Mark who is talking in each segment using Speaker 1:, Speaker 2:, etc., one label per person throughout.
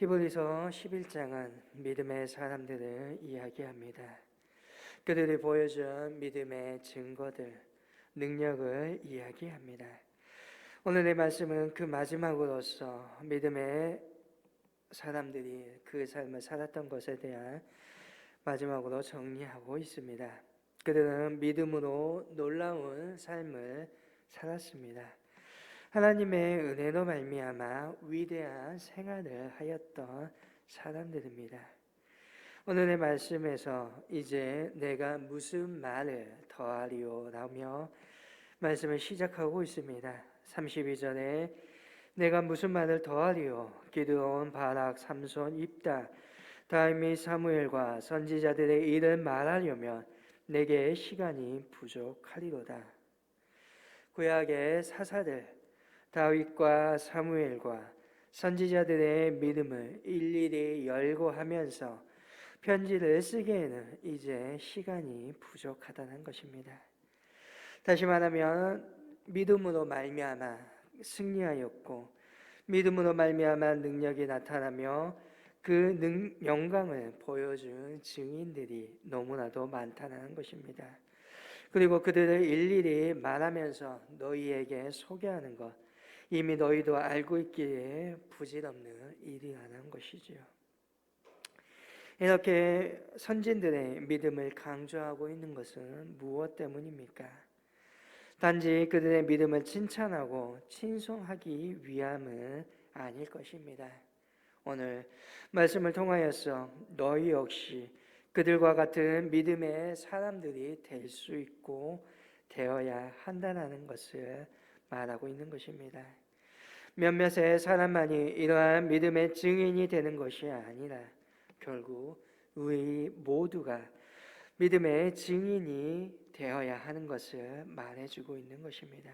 Speaker 1: 히브리서 11장은 믿음의 사람들을 이야기합니다. 그들이 보여준 믿음의 증거들, 능력을 이야기합니다. 오늘의 말씀은 그 마지막으로서 믿음의 사람들이 그 삶을 살았던 것에 대한 마지막으로 정리하고 있습니다. 그들은 믿음으로 놀라운 삶을 살았습니다. 하나님의 은혜로 말미암아 위대한 생활을 하였던 사람들입니다. 오늘의 말씀에서 이제 내가 무슨 말을 더하리요 라며 말씀을 시작하고 있습니다. 32절에 내가 무슨 말을 더하리요 기드온, 바락, 삼손, 입다, 다윗, 사무엘과 선지자들의 일을 말하려면 내게 시간이 부족하리로다. 구약의 사사들 다윗과 사무엘과 선지자들의 믿음을 일일이 열거하면서 편지를 쓰기에는 이제 시간이 부족하다는 것입니다. 다시 말하면 믿음으로 말미암아 승리하였고 믿음으로 말미암아 능력이 나타나며 그 영광을 보여준 증인들이 너무나도 많다는 것입니다. 그리고 그들을 일일이 말하면서 너희에게 소개하는 것, 이미 너희도 알고 있기에 부질없는 일이라는 것이지요. 이렇게 선진들의 믿음을 강조하고 있는 것은 무엇 때문입니까? 단지 그들의 믿음을 칭찬하고 칭송하기 위함은 아닐 것입니다. 오늘 말씀을 통하여서 너희 역시 그들과 같은 믿음의 사람들이 될 수 있고 되어야 한다는 것을 말하고 있는 것입니다. 몇몇의 사람만이 이러한 믿음의 증인이 되는 것이 아니라 결국 우리 모두가 믿음의 증인이 되어야 하는 것을 말해주고 있는 것입니다.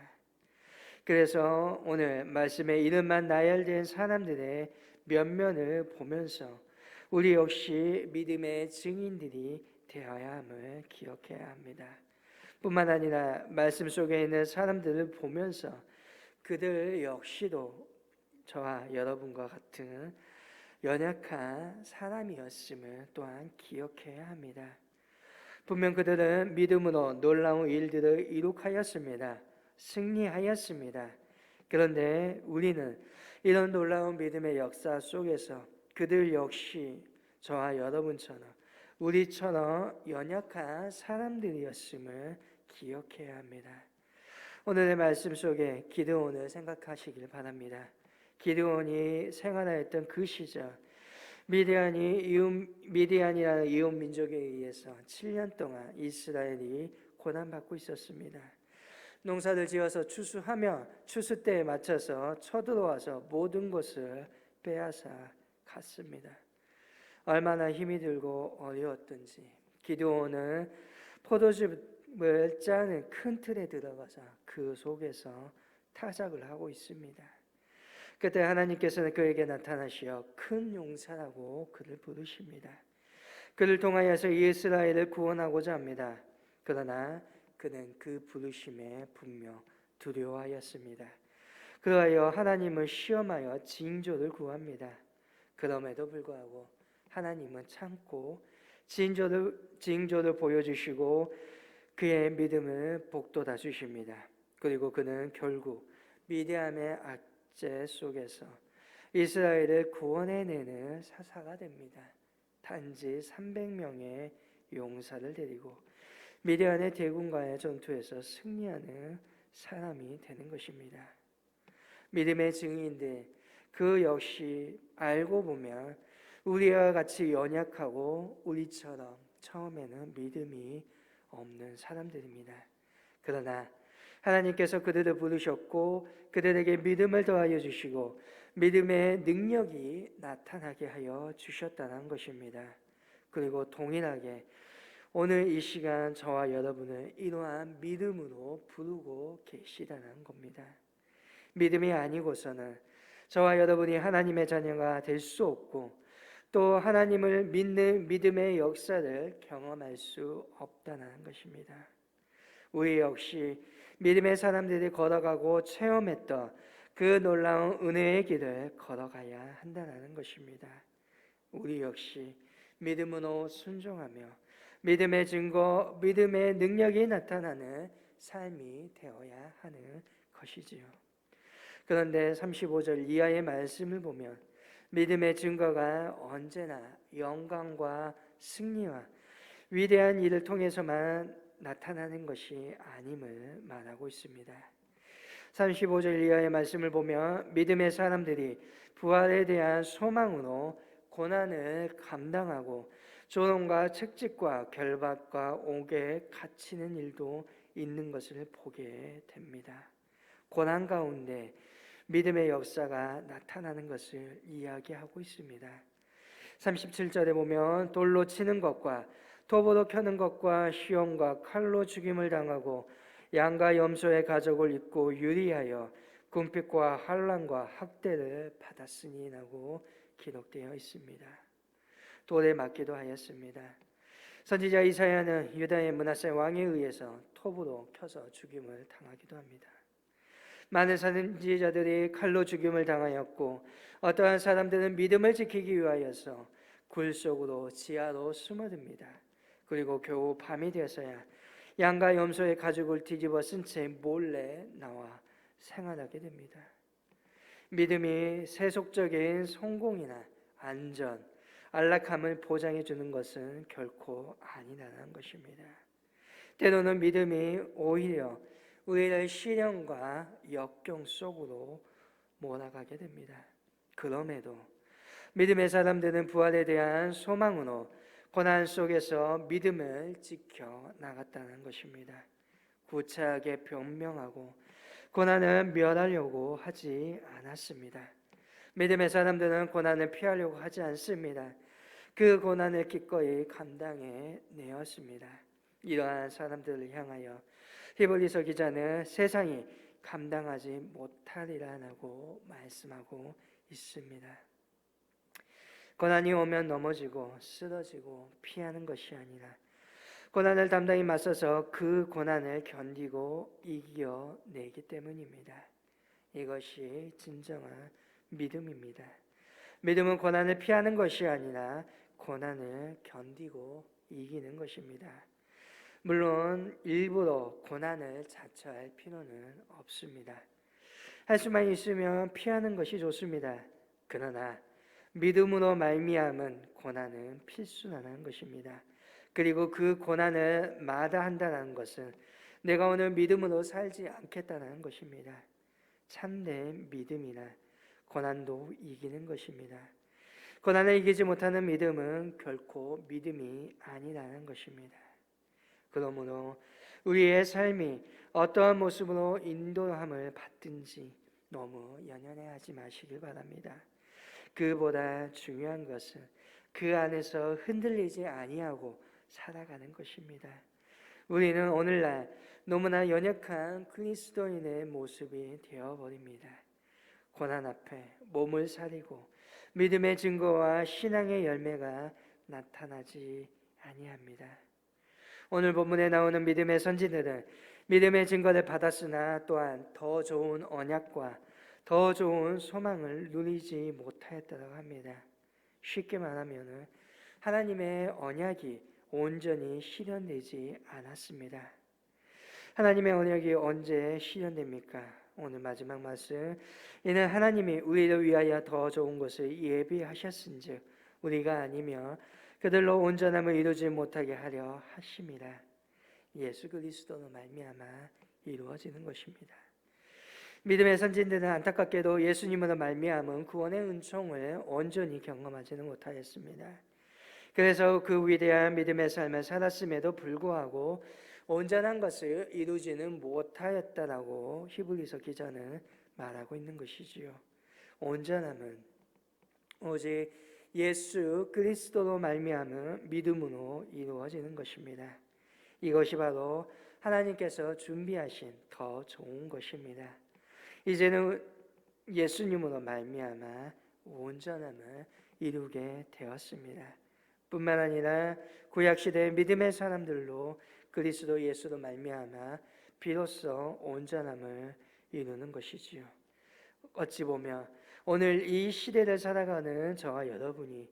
Speaker 1: 그래서 오늘 말씀에 이름만 나열된 사람들의 면면을 보면서 우리 역시 믿음의 증인들이 되어야 함을 기억해야 합니다. 뿐만 아니라 말씀 속에 있는 사람들을 보면서 그들 역시도 저와 여러분과 같은 연약한 사람이었음을 또한 기억해야 합니다. 분명 그들은 믿음으로 놀라운 일들을 이룩하였습니다. 승리하였습니다. 그런데 우리는 이런 놀라운 믿음의 역사 속에서 그들 역시 저와 여러분처럼 우리처럼 연약한 사람들이었음을 기억해야 합니다. 오늘의 말씀 속에 기드온을 생각하시길 바랍니다. 기드온이 생활하였던 그 시절 미디안이라는 이웃 민족에 의해서 7년 동안 이스라엘이 고난받고 있었습니다. 농사를 지어서 추수하며 추수 때에 맞춰서 쳐들어와서 모든 것을 빼앗아 갔습니다. 얼마나 힘이 들고 어려웠던지 기드온은 포도즙을 짜는 큰 틀에 들어가서 그 속에서 타작을 하고 있습니다. 그때 하나님께서는 그에게 나타나시어 큰 용사라고 그를 부르십니다. 그를 통하여서 이스라엘을 구원하고자 합니다. 그러나 그는 그 부르심에 분명 두려워하였습니다. 그러하여 하나님을 시험하여 징조를 구합니다. 그럼에도 불구하고 하나님은 참고 징조를 보여주시고 그의 믿음을 복돋아 주십니다. 그리고 그는 결국 미디안의 악재 속에서 이스라엘을 구원해내는 사사가 됩니다. 단지 300명의 용사를 데리고 미디안의 대군과의 전투에서 승리하는 사람이 되는 것입니다. 믿음의 증인들 그 역시 알고 보면 우리와 같이 연약하고 우리처럼 처음에는 믿음이 없는 사람들입니다. 그러나 하나님께서 그들을 부르셨고 그들에게 믿음을 더하여 주시고 믿음의 능력이 나타나게 하여 주셨다는 것입니다. 그리고 동일하게 오늘 이 시간 저와 여러분을 이러한 믿음으로 부르고 계시다는 겁니다. 믿음이 아니고서는 저와 여러분이 하나님의 자녀가 될 수 없고 또 하나님을 믿는 믿음의 역사를 경험할 수 없다는 것입니다. 우리 역시 믿음의 사람들이 걸어가고 체험했던 그 놀라운 은혜의 길을 걸어가야 한다는 것입니다. 우리 역시 믿음으로 순종하며 믿음의 증거, 믿음의 능력이 나타나는 삶이 되어야 하는 것이지요. 그런데 35절 이하의 말씀을 보면 믿음의 증거가 언제나 영광과 승리와 위대한 일을 통해서만 나타나는 것이 아님을 말하고 있습니다. 35절 이하의 말씀을 보면 믿음의 사람들이 부활에 대한 소망으로 고난을 감당하고 조롱과 채찍과 결박과 옥에 갇히는 일도 있는 것을 보게 됩니다. 고난 가운데 믿음의 역사가 나타나는 것을 이야기하고 있습니다. 37절에 보면 돌로 치는 것과 톱으로 켜는 것과 시험과 칼로 죽임을 당하고 양과 염소의 가죽을 입고 유리하여 궁핍과 환난과 학대를 받았으니라고 기록되어 있습니다. 돌에 맞기도 하였습니다. 선지자 이사야는 유다의 므낫세 왕에 의해서 톱으로 켜서 죽임을 당하기도 합니다. 많은 선지자들이 칼로 죽임을 당하였고 어떠한 사람들은 믿음을 지키기 위하여서 굴 속으로 지하로 숨어듭니다. 그리고 겨우 밤이 되어서야 양과 염소의 가죽을 뒤집어 쓴 채 몰래 나와 생활하게 됩니다. 믿음이 세속적인 성공이나 안전, 안락함을 보장해 주는 것은 결코 아니라는 것입니다. 때로는 믿음이 오히려 우리를 시련과 역경 속으로 몰아가게 됩니다. 그럼에도 믿음의 사람들은 부활에 대한 소망으로 고난 속에서 믿음을 지켜 나갔다는 것입니다. 구차하게 변명하고 고난을 멸하려고 하지 않았습니다. 믿음의 사람들은 고난을 피하려고 하지 않습니다. 그 고난을 기꺼이 감당해 내었습니다. 이러한 사람들을 향하여 히브리서 기자는 세상이 감당하지 못하리라고 말씀하고 있습니다. 고난이 오면 넘어지고 쓰러지고 피하는 것이 아니라 고난을 담당히 맞서서 그 고난을 견디고 이겨내기 때문입니다. 이것이 진정한 믿음입니다. 믿음은 고난을 피하는 것이 아니라 고난을 견디고 이기는 것입니다. 물론 일부러 고난을 자처할 필요는 없습니다. 할 수만 있으면 피하는 것이 좋습니다. 그러나 믿음으로 말미암은 고난은 필수라는 것입니다. 그리고 그 고난을 마다한다는 것은 내가 오늘 믿음으로 살지 않겠다는 것입니다. 참된 믿음이나 고난도 이기는 것입니다. 고난을 이기지 못하는 믿음은 결코 믿음이 아니라는 것입니다. 그러므로 우리의 삶이 어떠한 모습으로 인도함을 받든지 너무 연연해하지 마시길 바랍니다. 그보다 중요한 것은 그 안에서 흔들리지 아니하고 살아가는 것입니다. 우리는 오늘날 너무나 연약한 그리스도인의 모습이 되어버립니다. 고난 앞에 몸을 사리고 믿음의 증거와 신앙의 열매가 나타나지 아니합니다. 오늘 본문에 나오는 믿음의 선지들은 믿음의 증거를 받았으나 또한 더 좋은 언약과 더 좋은 소망을 누리지 못하였다고 합니다. 쉽게 말하면 하나님의 언약이 온전히 실현되지 않았습니다. 하나님의 언약이 언제 실현됩니까? 오늘 마지막 말씀, 이는 하나님이 우리를 위하여 더 좋은 것을 예비하셨은즉 우리가 아니면 그들로 온전함을 이루지 못하게 하려 하심이라. 예수 그리스도로 말미암아 이루어지는 것입니다. 믿음의 선진들은 안타깝게도 예수님으로 말미암은 구원의 은총을 온전히 경험하지는 못하였습니다. 그래서 그 위대한 믿음의 삶을 살았음에도 불구하고 온전한 것을 이루지는 못하였다라고 히브리서 기자는 말하고 있는 것이지요. 온전함은 오직 예수 그리스도로 말미암은 믿음으로 이루어지는 것입니다. 이것이 바로 하나님께서 준비하신 더 좋은 것입니다. 이제는 예수님으로 말미암아 온전함을 이루게 되었습니다. 뿐만 아니라 구약시대의 믿음의 사람들로 그리스도 예수로 말미암아 비로소 온전함을 이루는 것이지요. 어찌 보면 오늘 이 시대를 살아가는 저와 여러분이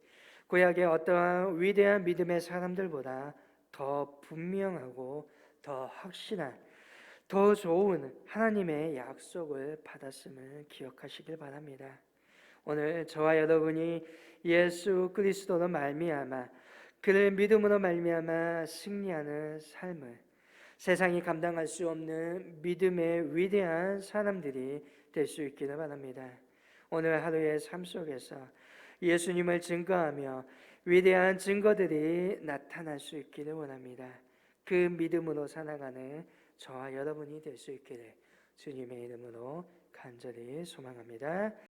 Speaker 1: 구약의 어떠한 위대한 믿음의 사람들보다 더 분명하고 더 확실한, 더 좋은 하나님의 약속을 받았음을 기억하시길 바랍니다. 오늘 저와 여러분이 예수 그리스도로 말미암아, 그를 믿음으로 말미암아 승리하는 삶을, 세상이 감당할 수 없는 믿음의 위대한 사람들이 될 수 있기를 바랍니다. 오늘 하루의 삶 속에서 예수님을 증거하며 위대한 증거들이 나타날 수 있기를 원합니다. 그 믿음으로 살아가는 저와 여러분이 될 수 있기를 주님의 이름으로 간절히 소망합니다.